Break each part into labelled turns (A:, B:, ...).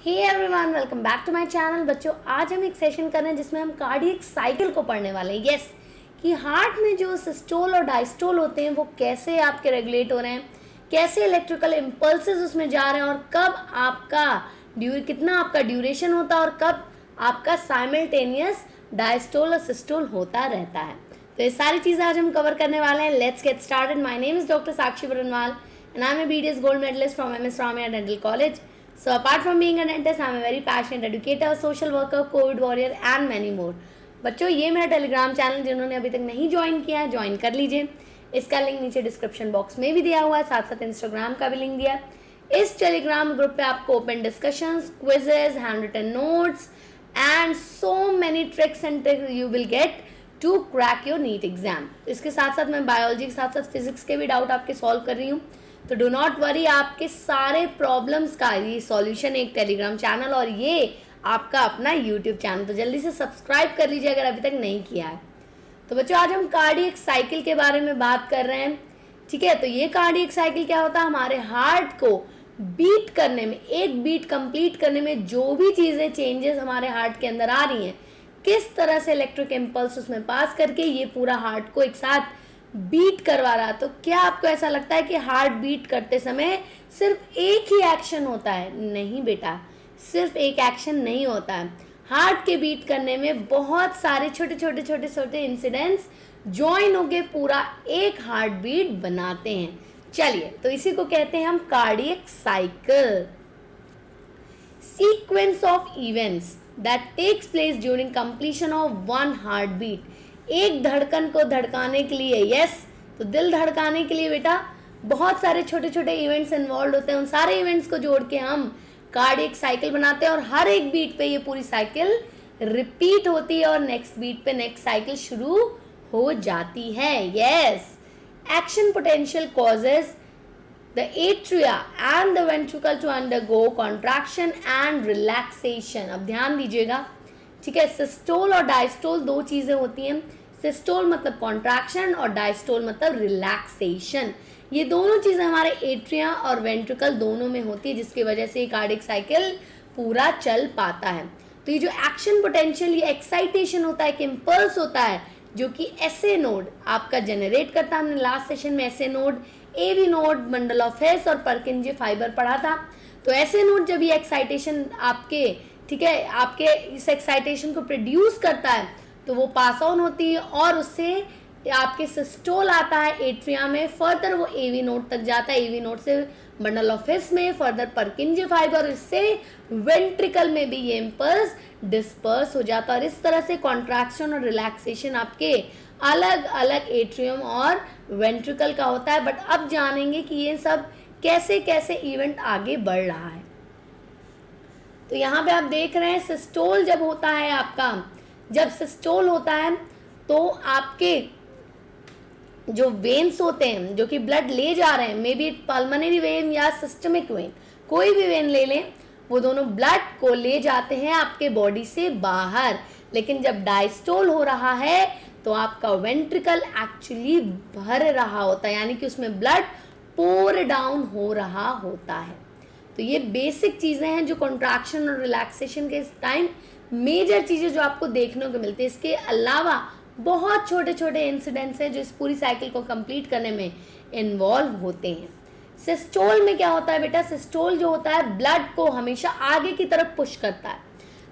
A: Hey everyone, welcome back to my channel. बच्चों, आज हम एक सेशन कर रहे हैं जिसमें हम कार्डियक साइकिल को पढ़ने वाले हैं। यस, कि हार्ट में जो सिस्टोल और डायस्टोल होते हैं वो कैसे आपके रेगुलेट हो रहे हैं, कैसे इलेक्ट्रिकल इम्पल्सेस उसमें जा रहे हैं और कब आपका कितना आपका ड्यूरेशन होता है और कब आपका साइमल्टेनियस डायस्टोल और सिस्टोल होता रहता है। तो ये सारी चीज़ें आज हम कवर करने वाले हैं। Let's get started. My name is doctor Sakshi Barnwal and I'm a BDS gold medalist from MS Ramaiah Dental College. So apart from being a dentist, I'm a very passionate educator, social worker, COVID warrior and many more. बच्चों, ये मेरा Telegram channel जिन्होंने अभी तक नहीं join किया है join कर लीजिए। इसका लिंक नीचे डिस्क्रिप्शन बॉक्स में भी दिया हुआ है, साथ साथ इंस्टाग्राम का भी लिंक दिया है। इस टेलीग्राम ग्रुप पे आपको open discussions, quizzes, hand written notes and so many tricks and tricks you will get to crack your NEET exam. इसके साथ साथ मैं बायोलॉजी के साथ साथ फिजिक्स के भी डाउट आपके सॉल्व कर रही हूँ। तो डो नॉट वरी, आपके सारे प्रॉब्लम्स का ये सॉल्यूशन एक टेलीग्राम चैनल और ये आपका अपना यूट्यूब चैनल। तो जल्दी से सब्सक्राइब कर लीजिए अगर अभी तक नहीं किया है। तो बच्चों, आज हम कार्डियक साइकिल के बारे में बात कर रहे हैं। ठीक है, तो ये कार्डियक साइकिल क्या होता है? हमारे हार्ट को बीट करने में, एक बीट कंप्लीट करने में जो भी चीज़ें चेंजेस हमारे हार्ट के अंदर आ रही हैं, किस तरह से इलेक्ट्रिक इम्पल्स उसमें पास करके ये पूरा हार्ट को एक साथ बीट करवा रहा। तो क्या आपको ऐसा लगता है कि हार्ट बीट करते समय सिर्फ एक ही एक्शन होता है? नहीं बेटा, सिर्फ एक एक्शन नहीं होता है। हार्ट के बीट करने में बहुत सारे छोटे इंसिडेंट्स ज्वाइन होके पूरा एक हार्ट बीट बनाते हैं। चलिए, तो इसी को कहते हैं हम cardiac cycle. Sequence of events that takes place during completion of one heart beat. एक धड़कन को धड़काने के लिए, यस, तो दिल धड़काने के लिए बेटा बहुत सारे छोटे छोटे इवेंट्स इन्वॉल्व होते हैं। उन सारे इवेंट्स को जोड़ के हम कार्डियक साइकिल बनाते हैं और हर एक बीट पे ये पूरी साइकिल रिपीट होती है और नेक्स्ट बीट पे नेक्स्ट साइकिल शुरू हो जाती है। Yes, action potential causes the atria and the ventricle to undergo contraction and relaxation। अब ध्यान दीजिएगा, ठीक है। सिस्टोल और डायस्टोल दो चीजें होती हैं। सिस्टोल मतलब कॉन्ट्रैक्शन और डायस्टोल मतलब रिलैक्सेशन। ये दोनों चीजें हमारे एट्रिया और वेंट्रिकल दोनों में होती है, जिसकी वजह से ये कार्डियक साइकिल पूरा चल पाता है। तो ये जो एक्शन पोटेंशियल, ये एक्साइटेशन होता है, एक इम्पल्स होता है जो कि एसए नोड आपका जनरेट करता है। हमने लास्ट सेशन में SA node, AV node, bundle of His और पर्किंजे फाइबर पढ़ा था। तो एसए नोड जब ये एक्साइटेशन आपके, ठीक है, आपके इस एक्साइटेशन को प्रोड्यूस करता है तो वो पास ऑन होती है और उससे आपके सिस्टोल आता है एट्रिया में, फर्दर वो एवी नोड तक जाता है, एवी नोड से बंडल ऑफ हिस में, फर्दर पर्किंजे फाइबर, इससे वेंट्रिकल में भी ये इम्पल्स डिस्पर्स हो जाता है। और इस तरह से कॉन्ट्रैक्शन और रिलैक्सेशन आपके अलग अलग एट्रियम और वेंट्रिकल का होता है। बट अब जानेंगे कि ये सब कैसे कैसे इवेंट आगे बढ़ रहा है। तो यहाँ पे आप देख रहे हैं सिस्टोल जब होता है आपका, जब सिस्टोल होता है तो आपके जो वेन्स होते हैं जो कि ब्लड ले जा रहे हैं, मे बी पल्मोनरी वेन या सिस्टमिक वेन, कोई भी वेन ले लें, वो दोनों ब्लड को ले जाते हैं आपके बॉडी से बाहर। लेकिन जब डायस्टोल हो रहा है तो आपका वेंट्रिकल एक्चुअली भर रहा होता है, यानी कि उसमें ब्लड पोर डाउन हो रहा होता है। तो ये बेसिक चीज़ें हैं जो कॉन्ट्रैक्शन और रिलैक्सेशन के टाइम मेजर चीज़ें जो आपको देखने को मिलती है। इसके अलावा बहुत छोटे छोटे इंसिडेंट्स हैं जो इस पूरी साइकिल को कंप्लीट करने में इन्वॉल्व होते हैं। सिस्टोल में क्या होता है बेटा? सिस्टोल जो होता है ब्लड को हमेशा आगे की तरफ पुश करता है।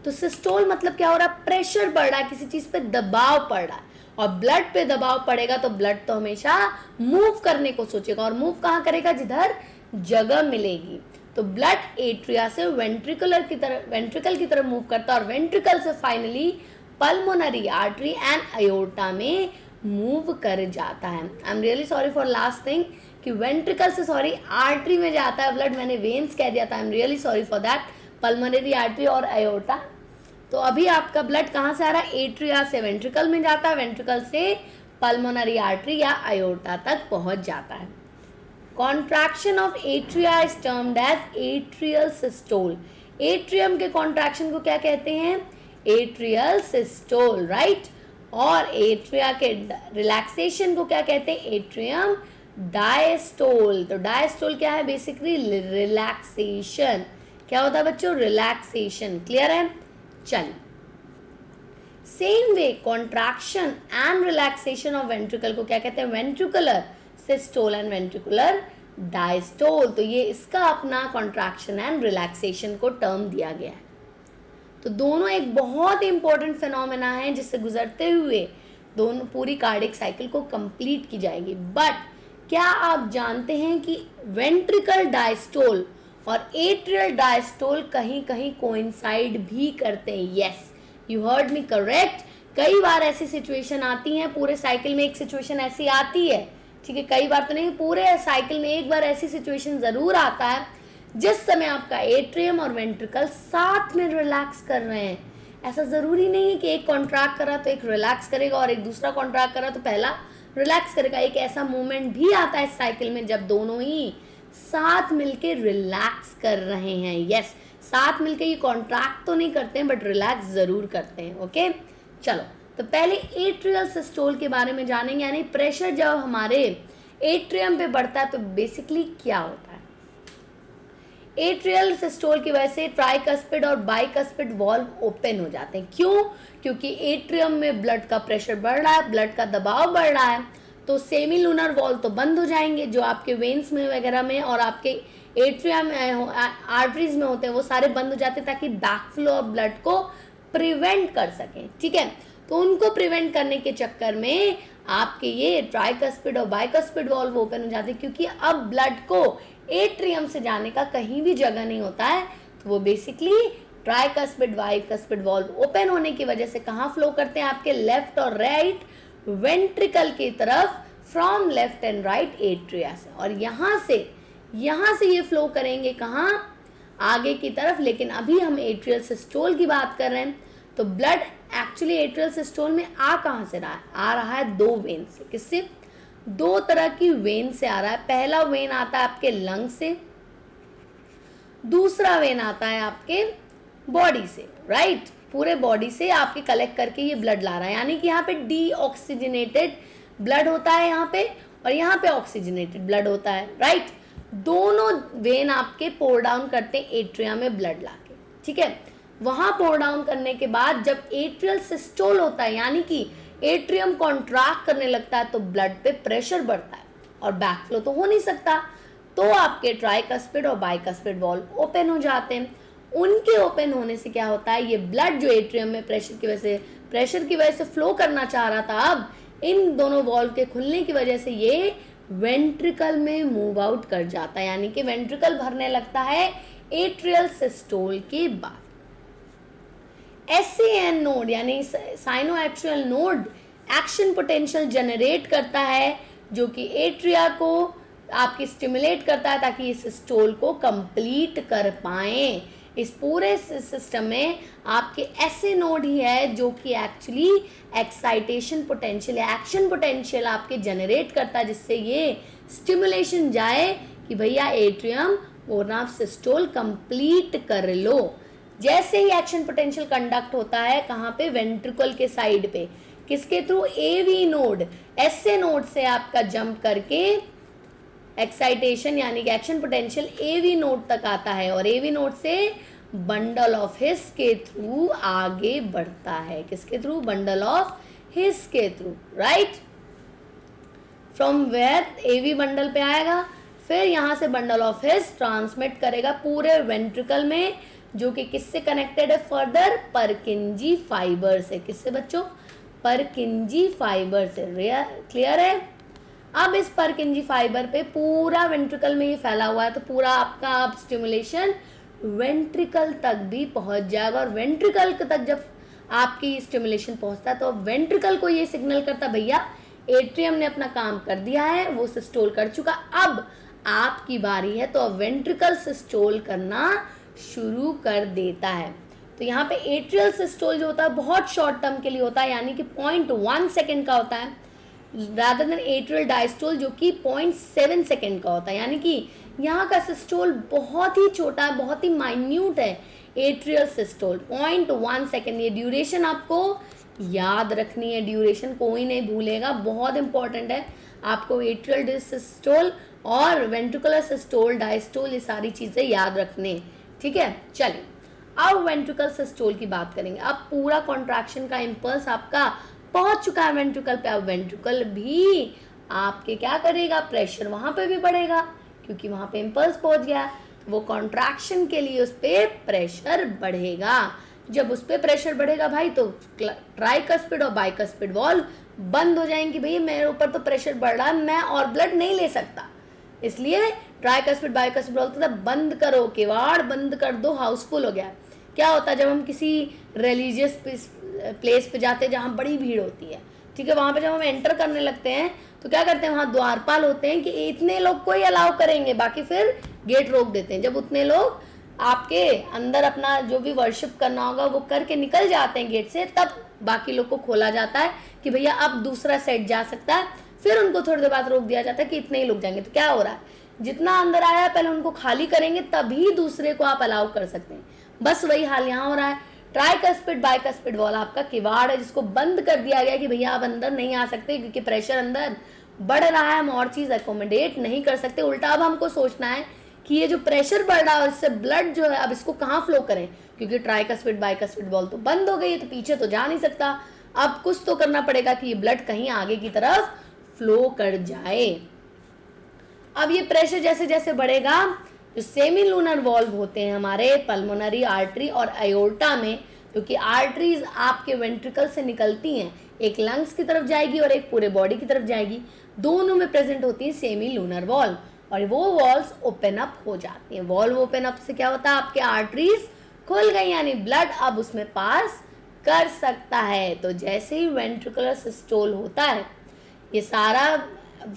A: तो सिस्टोल मतलब क्या हो रहा है? प्रेशर बढ़ रहा है, किसी चीज़ पे दबाव पड़ रहा है और ब्लड पे दबाव पड़ेगा तो ब्लड तो हमेशा मूव करने को सोचेगा और मूव कहाँ करेगा? जिधर जगह मिलेगी। तो ब्लड एट्रिया से वेंट्रिकल की तरफ मूव करता है और वेंट्रिकल से फाइनली पल्मोनरी आर्टरी एंड अयोर्टा में मूव कर जाता है। I am really sorry for last thing कि वेंट्रिकल से सॉरी आर्टरी में जाता है ब्लड, मैंने वेन्स कह दिया था। I am really sorry for that. Pulmonary artery और अयोर्टा। तो अभी आपका ब्लड कहाँ से आ रहा है? एट्रिया से वेंट्रिकल में जाता है, वेंट्रिकल से पल्मोनरी आर्टरी या अयोर्टा तक पहुंच जाता है। Contraction of atria is termed as atrial systole. Atrium के कॉन्ट्रैक्शन को क्या कहते हैं? Atrial systole, right. और एट्रिया के रिलैक्सेशन को क्या कहते हैं? Atrium diastole. तो डायस्टोल क्या है? Basically relaxation. क्या होता है बच्चों? रिलैक्सेशन। क्लियर है? चलिए, same way contraction and relaxation of ventricle को क्या कहते हैं? Ventricular systole and ventricular diastole. तो ये इसका अपना कॉन्ट्रैक्शन एंड रिलैक्सेशन को टर्म दिया गया है। तो दोनों एक बहुत इंपॉर्टेंट फिनोमेना है जिससे गुजरते हुए दोनों पूरी कार्डियक साइकिल को कंप्लीट की जाएगी। बट क्या आप जानते हैं कि वेंट्रिकल डायस्टोल और एट्रियल डायस्टोल कहीं कहीं कोइंसाइड भी करते हैं? Yes, you heard me correct. कई बार ऐसी सिचुएशन आती है, पूरे साइकिल में एक सिचुएशन ऐसी आती है, ठीक है, कई बार तो नहीं, पूरे साइकिल में एक बार ऐसी सिचुएशन जरूर आता है जिस समय आपका एट्रियम और वेंट्रिकल साथ में रिलैक्स कर रहे हैं। ऐसा जरूरी नहीं है कि एक कॉन्ट्रैक्ट करा तो एक रिलैक्स करेगा और एक दूसरा कॉन्ट्रैक्ट करा तो पहला रिलैक्स करेगा। एक ऐसा मोमेंट भी आता है इस साइकिल में जब दोनों ही साथ मिलके रिलैक्स कर रहे हैं। यस, साथ मिलके ये कॉन्ट्रैक्ट तो नहीं करते हैं बट रिलैक्स जरूर करते हैं। ओके, चलो, तो पहले एट्रियल सिस्टोल के बारे में जानेंगे, यानी प्रेशर जब हमारे एट्रियम पे बढ़ता है तो बेसिकली क्या होता है। एट्रियल सिस्टोल की वजह से ट्राइकस्पिड और बाइकस्पिड वॉल्व ओपन हो जाते हैं। क्यों? क्योंकि एट्रियम में ब्लड का प्रेशर बढ़ रहा है, ब्लड का दबाव बढ़ रहा है, तो सेमी लूनर वॉल्व तो बंद हो जाएंगे, जो आपके वेन्स में वगैरह में और आपके एट्रियम आर्टरीज में होते हैं वो सारे बंद हो जाते हैं ताकि बैकफ्लो ऑफ ब्लड को प्रिवेंट कर सकें। ठीक है, तो उनको प्रिवेंट करने के चक्कर में आपके ये ट्राइकस्पिड और बाइकस्पिड वॉल्व ओपन हो जाते हैं, क्योंकि अब ब्लड को एट्रियम से जाने का कहीं भी जगह नहीं होता है। तो वो basically tricuspid bicuspid valve open होने की वजह से कहाँ फ्लो करते हैं? आपके लेफ्ट और राइट वेंट्रिकल की तरफ, from left and right atria से, और यहाँ से ये फ्लो करेंगे कहाँ? आगे की तरफ। लेकिन अभी हम एट्रियल सिस्टोल की बात कर रहे हैं, तो ब्लड एक्चुअली एट्रियल सिस्टोल में आ कहाँ से रहा है? आ रहा है दो वेन से। किससे? दो तरह की वेन से आ रहा है। पहला वेन आता है आपके लंग से, दूसरा वेन आता है आपके बॉडी से, राइट? पूरे बॉडी से आपके कलेक्ट करके ये ब्लड ला रहा है, यानी कि यहाँ पे डीऑक्सीजनेटेड ब्लड होता है यहाँ पे, और यहाँ पे ऑक्सीजनेटेड ब्लड होता है, राइट? दोनों वेन आपके पोर डाउन करते हैं एट्रिया में ब्लड लाके। ठीक है, वहां पोर डाउन करने के बाद जब एट्रियल सिस्टोल होता है, यानी कि एट्रियम कॉन्ट्रैक्ट करने लगता है, तो ब्लड पे प्रेशर बढ़ता है और बैकफ्लो तो हो नहीं सकता, तो आपके ट्राइकस्पिड और बाइकस्पिड वॉल्व ओपन हो जाते हैं। उनके ओपन होने से क्या होता है? ये ब्लड जो एट्रियम में प्रेशर की वजह से फ्लो करना चाह रहा था, अब इन दोनों वॉल्व के खुलने की वजह से ये वेंट्रिकल में मूव आउट कर जाता है, यानी कि वेंट्रिकल भरने लगता है एट्रियल सिस्टोल के बाद। SAN नोड यानी sinoatrial node action potential generate करता है, जो कि एट्रिया को आपकी स्टिमुलेट करता है ताकि इस सिस्टोल को कंप्लीट कर पाएं। इस पूरे सिस्टम में आपके SA नोड ही है जो कि एक्चुअली एक्साइटेशन पोटेंशियल या एक्शन पोटेंशियल आपके जनरेट करता है, जिससे ये स्टिमुलेशन जाए कि भैया एट्रियम और आप सिस्टोल कंप्लीट कर लो। जैसे ही एक्शन पोटेंशियल कंडक्ट होता है कहाँ पे? वेंट्रिकल के साइड पे। किसके through? AV node, SA node से आपका जंप करके एक्साइटेशन यानी कि एक्शन पोटेंशियल AV नोड तक आता है, और AV नोड से बंडल ऑफ हिस के थ्रू आगे बढ़ता है। किसके थ्रू? बंडल ऑफ हिस के through, right? From where? AV bundle पे आएगा, फिर यहाँ से बंडल ऑफ हिस ट्रांसमिट करेगा पूरे वेंट्रिकल में, जो कि किससे कनेक्टेड है? फर्दर परकिंजी फाइबर से। किससे बच्चों? परकिंजी फाइबर से। क्लियर है? अब इस परकिंजी फाइबर पे पूरा वेंट्रिकल में ये फैला हुआ है, तो पूरा आपका अब स्टिमुलेशन वेंट्रिकल तक भी पहुंच जाएगा, और वेंट्रिकल तक जब आपकी स्टिमुलेशन पहुंचता है तो वेंट्रिकल को ये सिग्नल करता भैया एट्रियम ने अपना काम कर दिया है, वो सिस्टोल कर चुका, अब आपकी बारी है। तो अब वेंट्रिकल सिस्टोल करना शुरू कर देता है। तो यहाँ पे एट्रियल सिस्टोल जो होता है बहुत शॉर्ट टर्म के लिए होता है, यानी कि 0.1 सेकेंड का होता है, रादर देन एट्रियल डायस्टोल जो कि 0.7 सेकेंड का होता है, यानी कि यहाँ का सिस्टोल बहुत ही छोटा है, बहुत ही माइन्यूट है। एट्रियल सिस्टोल 0.1 सेकेंड, ये ड्यूरेशन आपको याद रखनी है, ड्यूरेशन कोई नहीं भूलेगा, बहुत इंपॉर्टेंट है आपको एट्रियल सिस्टोल और वेंट्रिकुलर सिस्टोल, डायस्टोल, ये सारी चीज़ें याद रखने। ठीक है, चलिए अब वेंट्रिकल सिस्टोल की बात करेंगे। अब पूरा कॉन्ट्रैक्शन का इम्पल्स आपका पहुंच चुका है वेंट्रिकल पे। अब वेंट्रिकल भी आपके क्या करेगा, प्रेशर वहां पे भी बढ़ेगा क्योंकि वहां पे इम्पल्स पहुंच गया। वो कॉन्ट्रैक्शन के लिए उस पर प्रेशर बढ़ेगा। जब उस पर प्रेशर बढ़ेगा भाई तो ट्राइकस्पिड और बाइकस्पिड वॉल्व बंद हो जाएंगी। भैया मेरे ऊपर तो प्रेशर बढ़ रहा है, मैं और ब्लड नहीं ले सकता, इसलिए ट्राइकस्पिड बाइकस्पिड बोलते थे बंद करो, किवाड़ बंद कर दो, हाउसफुल हो गया। क्या होता है जब हम किसी रिलीजियस प्लेस पे जाते हैं जहाँ बड़ी भीड़ होती है, ठीक है, वहाँ पे जब हम एंटर करने लगते हैं तो क्या करते हैं, वहाँ द्वारपाल होते हैं कि इतने लोग को ही अलाउ करेंगे, बाकी फिर गेट रोक देते हैं। जब उतने लोग आपके अंदर अपना जो भी वर्शिप करना होगा वो करके निकल जाते हैं गेट से, तब बाकी लोग को खोला जाता है कि भैया अब दूसरा सेट जा सकता है। फिर उनको थोड़ी देर बाद रोक दिया जाता है कि इतने ही लोग जाएंगे। तो क्या हो रहा है, जितना अंदर आया पहले उनको खाली करेंगे तभी दूसरे को आप अलाउ कर सकते हैं। बस वही हाल यहाँ हो रहा है। ट्राइकस्पिड बाइकस्पिड वॉल्व आपका किवाड़ है जिसको बंद कर दिया गया कि भैया आप अंदर नहीं आ सकते क्योंकि प्रेशर अंदर बढ़ रहा है, हम और चीज अकोमोडेट नहीं कर सकते। उल्टा अब हमको सोचना है कि ये जो प्रेशर बढ़ रहा है इससे ब्लड जो है अब इसको कहाँ फ्लो करें, क्योंकि ट्राइकस्पिड बाइकस्पिड वॉल्व तो बंद हो गई है तो पीछे तो जा नहीं सकता। अब कुछ तो करना पड़ेगा कि ये ब्लड कहीं आगे की तरफ फ्लो कर जाए। अब ये प्रेशर जैसे जैसे बढ़ेगा, जो सेमी लूनर वॉल्व होते हैं हमारे पल्मोनरी आर्टरी और अयोर्टा में, क्योंकि आर्टरीज आपके वेंट्रिकल से निकलती हैं, एक लंग्स की तरफ जाएगी और एक पूरे बॉडी की तरफ जाएगी, दोनों में प्रेजेंट होती है सेमी लूनर वॉल्व, और वो वॉल्व्स ओपन अप हो जाती हैं। वॉल्व ओपन अप से क्या होता है, आपके आर्टरीज खुल गई, यानी ब्लड अब उसमें पास कर सकता है। तो जैसे ही वेंट्रिकुलर सिस्टोल होता है ये सारा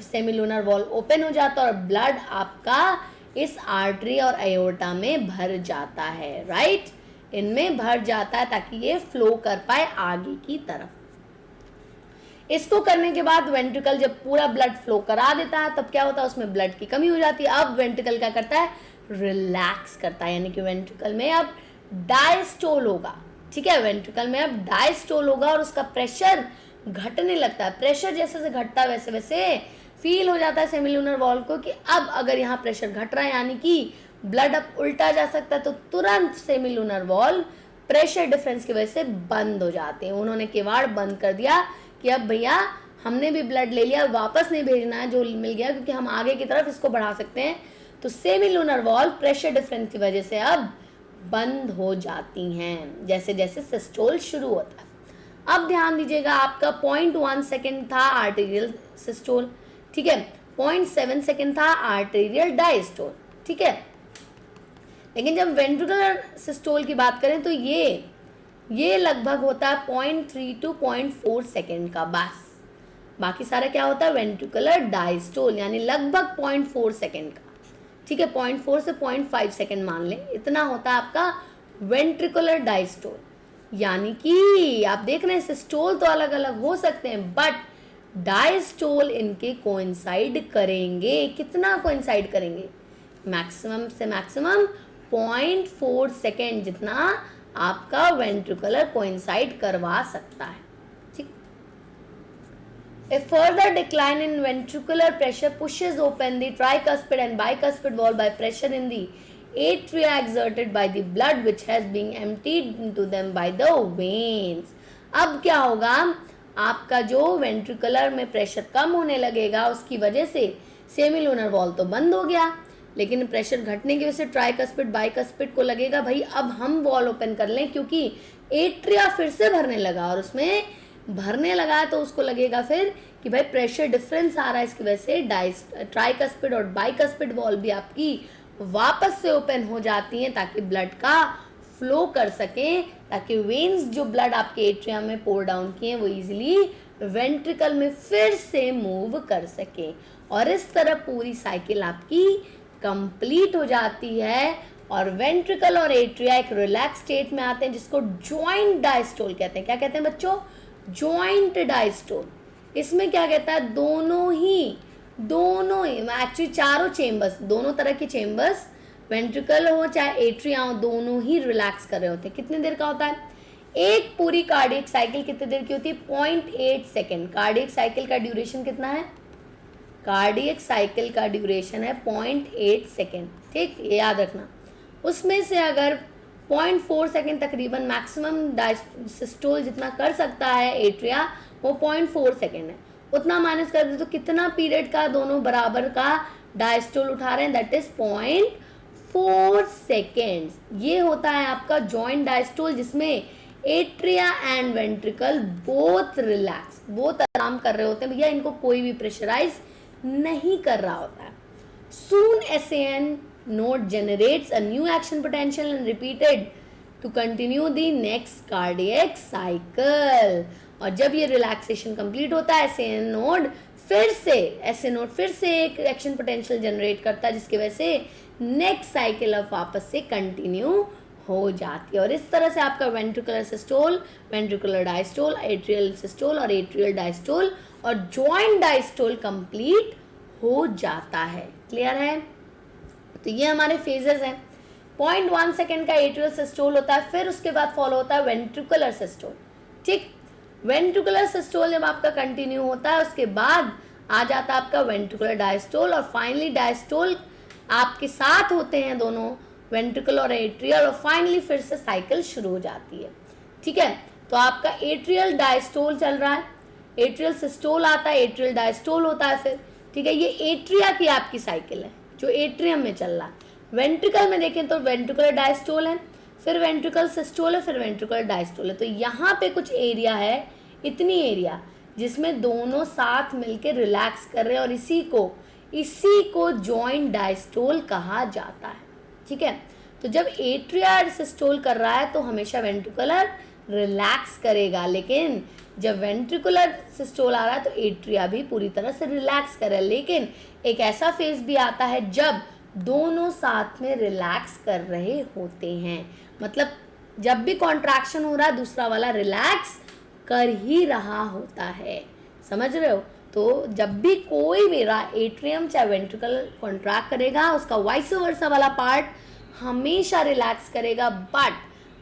A: सेमिलूनर वॉल्व ओपन हो जाता है और ब्लड आपका इस आर्टरी और अयोर्टा में भर जाता है, राइट, इनमें भर जाता है ताकि ये फ्लो कर पाए आगे की तरफ। इसको करने के बाद वेंट्रिकल जब पूरा ब्लड फ्लो करा देता है तब क्या होता है, उसमें ब्लड की कमी हो जाती है। अब वेंट्रिकल क्या करता है, रिलैक्स करता है, यानी कि वेंट्रिकल में अब डायस्टोल होगा, ठीक है, वेंट्रिकल में अब डायस्टोल होगा और उसका प्रेशर घटने लगता है। प्रेशर जैसे जैसे घटता है वैसे वैसे फील हो जाता है सेमिलूनर वॉल्व को कि अब अगर यहाँ प्रेशर घट रहा है यानी कि ब्लड अब उल्टा जा सकता है, तो तुरंत सेमिलूनर वॉल्व प्रेशर डिफरेंस की वजह से बंद हो जाते हैं। उन्होंने किवाड़ बंद कर दिया कि अब भैया हमने भी ब्लड ले लिया, वापस नहीं भेजना है जो मिल गया, क्योंकि हम आगे की तरफ इसको बढ़ा सकते हैं। तो सेमिलूनर वॉल्व प्रेशर डिफरेंस की वजह से अब बंद हो जाती हैं जैसे जैसे सिस्टोल शुरू होता है। अब ध्यान दीजिएगा, आपका 0.1 सेकेंड था आर्टेरियल सिस्टोल, ठीक है, 0.7 सेकेंड था आर्टेरियल डायस्टोल, ठीक है। लेकिन जब वेंट्रिकुलर सिस्टोल की बात करें तो ये लगभग होता है 0.3 to 0.4 सेकेंड का, बस। बाकी सारा क्या होता है, वेंट्रिकुलर डायस्टोल, यानी लगभग 0.4 सेकेंड का, ठीक है, 0.4 से 0.5 सेकेंड मान लें, इतना होता है आपका वेंट्रिकुलर डायस्टोल। यानी कि आप देख रहे हैं सिस्टोल तो अलग अलग हो सकते हैं बट डायस्टोल इनके कोइंसाइड करेंगे। कितना कोइंसाइड करेंगे, मैक्सिमम से मैक्सिमम 0.4 सेकेंड जितना आपका वेंट्रिकुलर कोइंसाइड करवा सकता है, ठीक। A further decline in ventricular pressure pushes open the tricuspid and bicuspid valve by pressure in the atria exerted by the blood which has been emptied into them by the veins। अब क्या होगा, आपका जो ventricular में pressure कम होने लगेगा उसकी वजह से सेमिलूनर वॉल्व तो बंद हो गया, लेकिन प्रेशर घटने की वजह से ट्राइकस्पिड बाइकस्पिड को लगेगा भाई अब हम वॉल्व ओपन कर लें, क्योंकि एट्रिया फिर से भरने लगा और उसमें भरने लगा है तो उसको लगेगा फिर कि भाई प्रेशर डिफरेंस आ रहा है, इसकी वजह से ट्राइकस्पिड और बाइकस्पिड वॉल्व भी आपकी वापस से ओपन हो जाती हैं ताकि ब्लड का फ्लो कर सकें, ताकि वेन्स जो ब्लड आपके एट्रिया में पोर डाउन किए वो इजीली वेंट्रिकल में फिर से मूव कर सके। और इस तरह पूरी साइकिल आपकी कंप्लीट हो जाती है और वेंट्रिकल और एट्रिया एक रिलैक्स स्टेट में आते हैं जिसको जॉइंट डायस्टोल कहते हैं। क्या कहते हैं बच्चों, जॉइंट डायस्टोल। इसमें क्या कहता है, दोनों ही एक्चुअली चारों चेम्बर्स, दोनों तरह के चेम्बर्स वेंट्रिकल हो चाहे एट्रिया हो, दोनों ही रिलैक्स कर रहे होते हैं। कितने देर का होता है, एक पूरी कार्डियक साइकिल कितने देर की होती है, 0.8 सेकेंड। कार्डियक साइकिल का ड्यूरेशन कितना है, कार्डियक साइकिल का ड्यूरेशन है 0.8 सेकेंड, ठीक, ये याद रखना। उसमें से अगर 0.4 सेकेंड तकरीबन मैक्सिमम डायस्टोल जितना कर सकता है एट्रिया, वो 0.4 सेकेंड है, उतना माइनस कर दे तो कितना पीरियड का दोनों बराबर का डायस्टोल उठा रहे हैं, दैट इज 0.4 सेकेंड्स। ये होता है आपका जॉइंट डायस्टोल, जिसमें atria and ventricle both relax, both आराम कर रहे होते हैं भैया, इनको कोई भी प्रेशराइज नहीं कर रहा होता है। Soon SAN node generates a new action potential and repeated to continue the next cardiac cycle। और जब ये रिलैक्सेशन कंप्लीट होता है SAN नोड फिर से एक एक्शन पोटेंशियल जनरेट करता है, जिसकी वजह से नेक्स्ट साइकिल अब वापस से कंटिन्यू हो जाती है। और इस तरह से आपका ventricular systole, ventricular diastole, atrial systole और एट्रियल डायस्टोल और जॉइंट डायस्टोल कंप्लीट हो जाता है। क्लियर है? तो ये हमारे फेजेस हैं। 0.1 सेकेंड का एट्रियल सिस्टोल होता है, फिर उसके बाद फॉलो होता है वेंट्रिकुलर सिस्टोल। ठीक, वेंट्रिकुलर सिस्टोल जब आपका कंटिन्यू होता है, उसके बाद आ जाता है आपका वेंट्रिकुलर डायस्टोल, और फाइनली डायस्टोल आपके साथ होते हैं दोनों, वेंट्रिकल और एट्रियल, और फाइनली फिर से साइकिल शुरू हो जाती है। ठीक है, तो आपका एट्रियल डायस्टोल चल रहा है, एट्रियल सिस्टोल आता है, एट्रियल डायस्टोल होता है फिर। ठीक है, ये एट्रिया की आपकी साइकिल है जो एट्रियम में चल रहा है। वेंट्रिकल में देखें तो वेंट्रिकुलर डायस्टोल है, फिर वेंट्रिकल सिस्टोल है, फिर वेंट्रिकुलर डायस्टोल है। तो यहाँ पे कुछ एरिया है, इतनी एरिया जिसमें दोनों साथ मिलकर रिलैक्स कर रहे हैं, और इसी को जॉइंट डायस्टोल कहा जाता है। ठीक है, तो जब एट्रिया सिस्टोल कर रहा है तो हमेशा वेंट्रिकुलर रिलैक्स करेगा, लेकिन जब वेंट्रिकुलर सिस्टोल आ रहा है तो एट्रिया भी पूरी तरह से रिलैक्स करे। लेकिन एक ऐसा फेज भी आता है जब दोनों साथ में रिलैक्स कर रहे होते हैं, मतलब जब भी कॉन्ट्रैक्शन हो रहा है दूसरा वाला रिलैक्स कर ही रहा होता है। समझ रहे हो? तो जब भी कोई भी एट्रियम चाहे वेंट्रिकल कॉन्ट्रैक्ट करेगा, उसका वाइस वर्सा वाला पार्ट हमेशा रिलैक्स करेगा।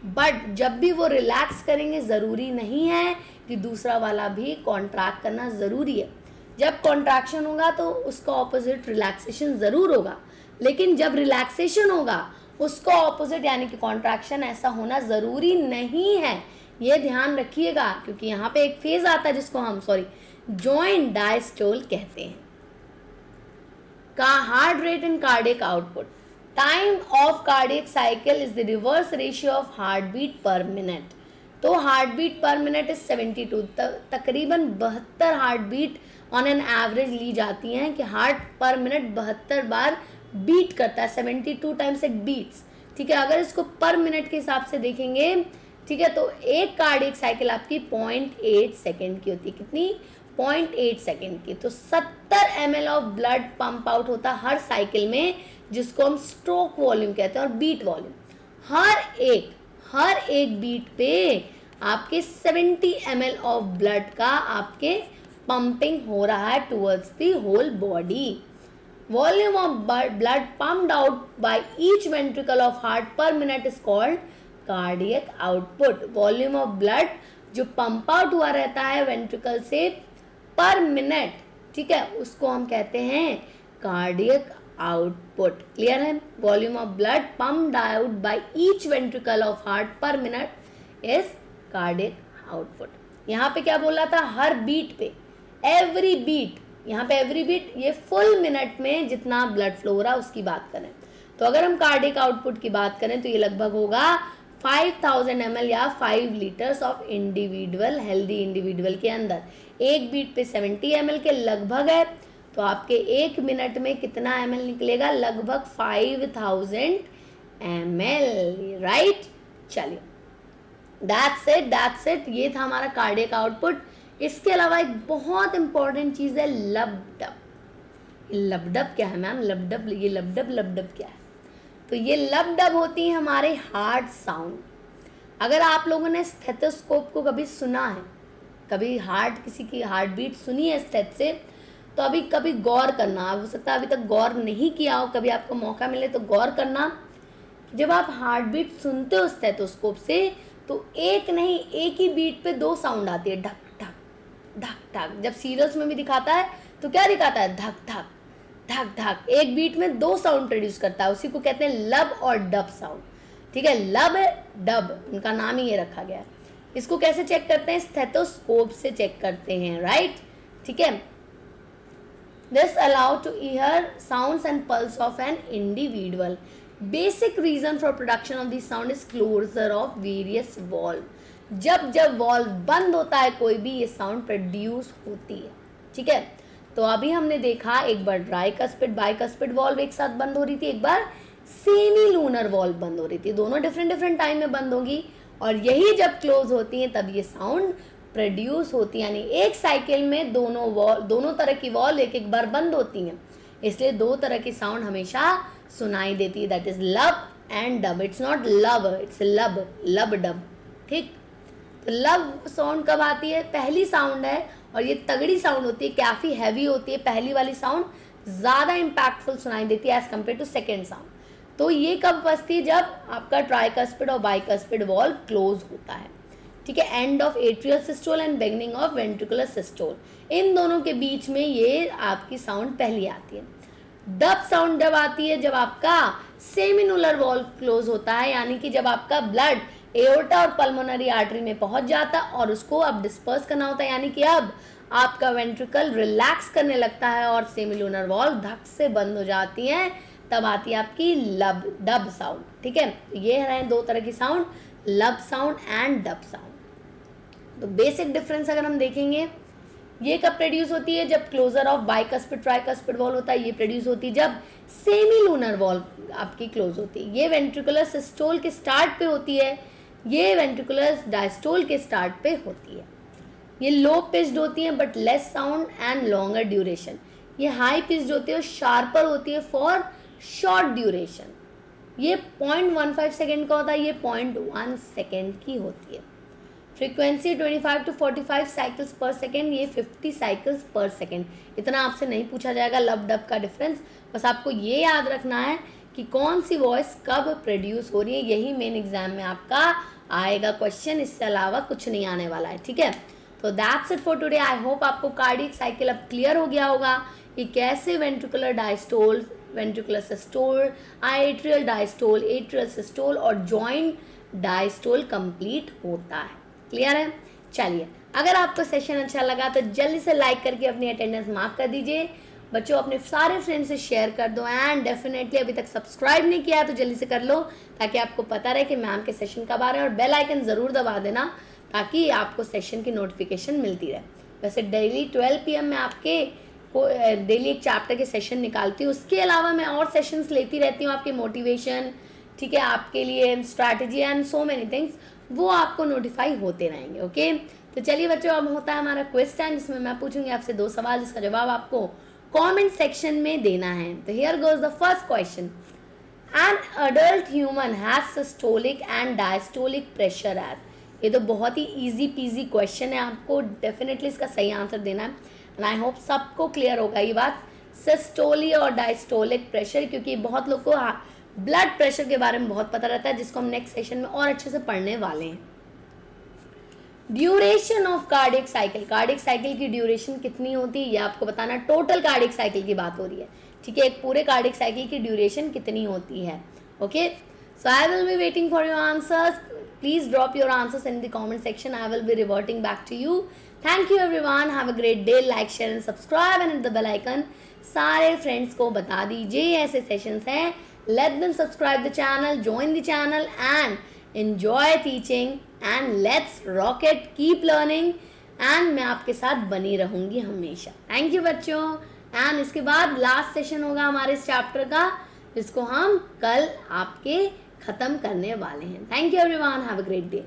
A: बट जब भी वो रिलैक्स करेंगे, ज़रूरी नहीं है कि दूसरा वाला भी कॉन्ट्रैक्ट करना ज़रूरी है। जब कॉन्ट्रैक्शन होगा तो उसका ऑपोजिट रिलैक्सेशन ज़रूर होगा, लेकिन जब रिलैक्सेशन होगा उसका ऑपोजिट यानी कि कॉन्ट्रैक्शन ऐसा होना ज़रूरी नहीं है। ये ध्यान रखिएगा, क्योंकि यहाँ पे एक फेज आता है जिसको हम जॉइंट डायस्टोल कहते हैं। का heart rate and cardiac output, time of cardiac cycle is the reverse ratio of heart beat per minute. तो heart beat per minute is 72, तकरीबन 72 heart beat on an average ली जाती हैं कि हार्ट पर मिनट 72 बार beat करता है, 72 times it beats. ठीक है, अगर इसको पर मिनट के हिसाब से देखेंगे, ठीक है, तो एक कार्डियक साइकिल आपकी 0.8 सेकेंड की होती है। कितनी? 0.8 सेकेंड की। तो 70 ml of blood pump out होता है हर साइकिल में, जिसको हम स्ट्रोक वॉल्यूम कहते हैं, और बीट वॉल्यूम। हर एक बीट पे आपके 70 ml ऑफ ब्लड का आपके पंपिंग हो रहा है towards the whole body. Volume of blood pumped out by each ventricle of heart per minute is called cardiac output. Volume of blood जो पंप आउट हुआ रहता है वेंट्रिकल से पर मिनट, ठीक है, उसको हम कहते हैं कार्डियक आउटपुट। क्लियर है? Volume of blood pumped out by each ventricle of heart per minute is cardiac output. यहाँ पे क्या बोला था? हर बीट पे, एवरी बीट, यहाँ पे एवरी बीट ये फुल मिनट में जितना ब्लड फ्लो हो रहा है उसकी बात करें। तो अगर हम कार्डियक आउटपुट की बात करें तो ये लगभग होगा 5000 ml या 5 litres of individual healthy individual के अंदर। एक बीट पे 70 ml के लगभग है, तो आपके एक मिनट में कितना ml निकलेगा? लगभग 5000 ml, राइट? चलिए, दैट्स इट। ये था हमारा कार्डियक आउटपुट। इसके अलावा एक बहुत इंपॉर्टेंट चीज़ है लबडब। लबडब क्या है मैम? लबडब क्या है? तो ये लबडब होती है हमारे हार्ट साउंड। अगर आप लोगों ने स्टेथोस्कोप को कभी सुना है, कभी किसी की हार्ट बीट सुनी है स्टेथ से, तो अभी कभी गौर करना, हो सकता है अभी तक गौर नहीं किया हो, कभी आपको मौका मिले तो गौर करना। जब आप हार्ट बीट सुनते हो स्टेथोस्कोप से, तो एक नहीं, एक ही बीट पे 2 साउंड आती है, धक धक धक धक। जब सीरियल्स में भी दिखाता है तो क्या दिखाता है? धक धक धक धक, एक बीट में 2 साउंड प्रोड्यूस करता है, उसी को कहते हैं लब और डब साउंड। ठीक है, लब डब, उनका नाम ही ये रखा गया है। इसको कैसे चेक करते हैं? स्टेथोस्कोप से चेक करते हैं, राइट। ठीक है, this allow to hear sounds and pulse of an individual. Basic reason for production of this sound is closure of various valve. जब जब वॉल्व बंद होता है कोई भी, ये साउंड प्रोड्यूस होती है। ठीक है, तो अभी हमने देखा एक बार ट्राइकस्पिड बाइकस्पिड वॉल्व एक साथ बंद हो रही थी, एक बार सेमी लूनर वॉल्व बंद हो रही थी, दोनों डिफरेंट टाइम में बंद होगी, और यही जब क्लोज होती हैं तब ये साउंड प्रोड्यूस होती है। यानी एक साइकिल में दोनों तरह की वॉल्व एक एक बार बंद होती हैं, इसलिए 2 तरह की साउंड हमेशा सुनाई देती है, दैट इज लब एंड डब। इट्स नॉट लब, इट्स लब डब। ठीक, तो लब साउंड कब आती है? पहली साउंड है और ये तगड़ी साउंड होती है, काफ़ी हैवी होती है, पहली वाली साउंड ज़्यादा इम्पैक्टफुल सुनाई देती है as compare to second sound. तो ये कब बजती है? जब आपका ट्राइकस्पिड और बाइकस्पिड वॉल्व क्लोज होता है। ठीक है, end of atrial systole and beginning of ventricular systole, इन दोनों के बीच में ये आपकी साउंड पहली आती है। डब साउंड जब आती है जब आपका सेमिनुलर वॉल्व क्लोज होता है, यानी कि जब आपका ब्लड एओर्टा और पल्मोनरी आर्टरी में पहुंच जाता है और उसको अब डिस्पर्स करना होता है, यानी कि अब आपका वेंट्रिकल रिलैक्स करने लगता है और सेमिलुनर वॉल्व धक से बंद हो जाती है, तब आती है आपकी लब डब साउंड। ठीक है, ये है 2 तरह की sound, lub sound and dub sound. तो बेसिक डिफरेंस अगर हम देखेंगे, ये कब प्रोड्यूस होती है? जब closure of bicuspid tricuspid valve होता है, ये प्रोड्यूस होती है जब सेमी लूनर वॉल्व आपकी क्लोज होती है। ये वेंट्रिकुलर सिस्टोल के स्टार्ट पे होती है, ये वेंट्रिकुलर डायस्टोल के स्टार्ट पे होती है। ये लो पिच्ड होती है but less sound and longer duration. ये हाई पिच्ड होती है और शार्पर होती है फॉर शॉर्ट ड्यूरेशन। ये 0.15 सेकेंड का होता है, ये 0.1 सेकेंड की होती है। फ्रीक्वेंसी 25 to 45 साइकिल्स पर सेकेंड, ये 50 साइकिल्स पर सेकेंड। इतना आपसे नहीं पूछा जाएगा लब डब का डिफरेंस, बस आपको ये याद रखना है कि कौन सी वॉइस कब प्रोड्यूस हो रही है, यही मेन एग्जाम में आपका आएगा क्वेश्चन, इससे अलावा कुछ नहीं आने वाला है। ठीक है, तो that's it for today. I hope आपको कार्डियक साइकिल अब क्लियर हो गया होगा कि कैसे ventricular diastole, ventricular systole, atrial diastole, atrial systole और जॉइंट डायस्टोल कंप्लीट होता है। क्लियर है? चलिए, अगर आपको सेशन अच्छा लगा तो जल्दी से लाइक करके अपनी अटेंडेंस मार्क कर दीजिए। बच्चों, अपने सारे फ्रेंड्स से शेयर कर दो एंड डेफिनेटली अभी तक सब्सक्राइब नहीं किया तो जल्दी से कर लो, ताकि आपको पता रहे कि मैम के सेशन कब आ रहे हैं, और बेल आइकन ज़रूर दबा देना ताकि आपको सेशन की नोटिफिकेशन मिलती रहे। वैसे डेली 12 PM में आपके को डेली एक चैप्टर के सेशन निकालती हूँ, उसके अलावा मैं और सेशंस लेती रहती हूँ आपके मोटिवेशन, ठीक है, आपके लिए strategy and so many things, वो आपको नोटिफाई होते रहेंगे। ओके, तो चलिए बच्चों, अब होता है हमारा क्विज टाइम, जिसमें मैं पूछूंगी आपसे 2 सवाल, जिसका जवाब आपको कमेंट सेक्शन में देना है। तो here goes the first question, an adult human has systolic and diastolic pressure as. ये तो बहुत ही इजी पीजी क्वेश्चन है, आपको डेफिनेटली इसका सही आंसर देना है एंड आई होप सबको क्लियर होगा ये बात, सिस्टोली और डायस्टोलिक प्रेशर, क्योंकि बहुत लोग को ब्लड प्रेशर के बारे में बहुत पता रहता है, जिसको हम नेक्स्ट सेशन में और अच्छे से पढ़ने वाले हैं। Duration of cardiac cycle, cardiac cycle की ड्यूरेशन कितनी होती है ये आपको बताना। टोटल कार्डियक साइकिल की बात हो रही है, ठीक है, एक पूरे कार्डियक साइकिल की ड्यूरेशन कितनी होती है। Okay, so I will be waiting for your answers, please drop your answers in the comment section, I will be reverting back to you. Thank you everyone, have a great day, like share and subscribe and hit the bell icon. सारे friends को बता दीजिए ऐसे sessions हैं, let them subscribe the channel, join the channel and enjoy teaching and let's rock it, keep learning and मैं आपके साथ बनी रहूँगी हमेशा। थैंक यू बच्चों, एंड इसके बाद लास्ट सेशन होगा हमारे इस चैप्टर का, जिसको हम कल आपके ख़त्म करने वाले हैं। Thank you everyone, have a great day.